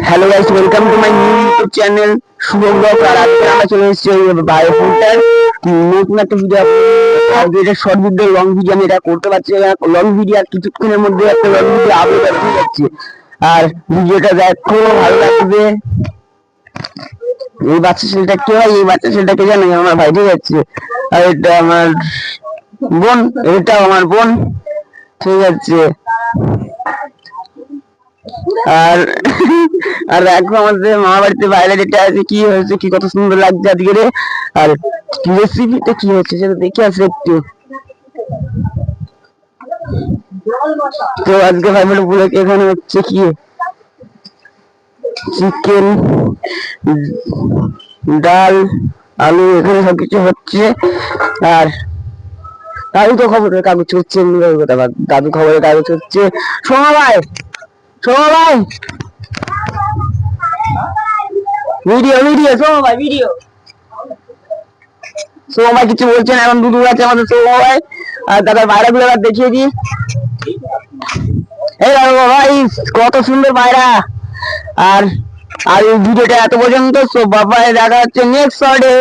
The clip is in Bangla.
Hello guys, welcome to my new YouTube channel Shubham vlog. আর আজকে আমরা চলে এসেছি ওই বায়োফুলটার নতুন একটা ভিডিও। আজকে এটা শর্ট ভিডিও, লং ভিডিও আমি এটা করতে পারছি না। লং ভিডিও আর কিছুক্ষণের মধ্যে একটা লং ভিডিও আপলোড হয়ে যাচ্ছে। আর ভিডিওটা দেখো, ভালো লাগবে। এই বাচ্চা ছেলেটা কে হয়? এই বাচ্চা ছেলেটাকে জানো? আমার ভাই, ঠিক আছে। আর এটা আমার বোন, এটাও আমার বোন, ঠিক আছে। আর আর দেখো আমাদের মামা বাড়িতে বাইরে যেটা আছে, কি হয়েছে, কি কত সুন্দর লাগছে আজকে রে। আর রেসিপিটা কি হচ্ছে সেটা দেখে আসলে একটু। তো আজকে ভাইবেল পুরো এখানে হচ্ছে কি চিকেন, ডাল, আলু, এখানে সবকিছু হচ্ছে। আর দাদু তো খবরের কাগজ হচ্ছে, দাদু খবরের কাগজ হচ্ছে। সোমা ভাই, সোমা ভাই, ভিডিও ভিডিও, সোমা ভাই ভিডিও। সোমা ভাই কিছু বলছেন, এখন দুধ আছে আমাদের সোমা ভাই। আর দাদার বাইরা গুলো দেখিয়ে দিই। এই ভাই, কত সুন্দর বাইরা। আর আর এই ভিডিওটা এত পর্যন্ত। সো বাবা, দেখা হচ্ছে নেক্সট শর্টে।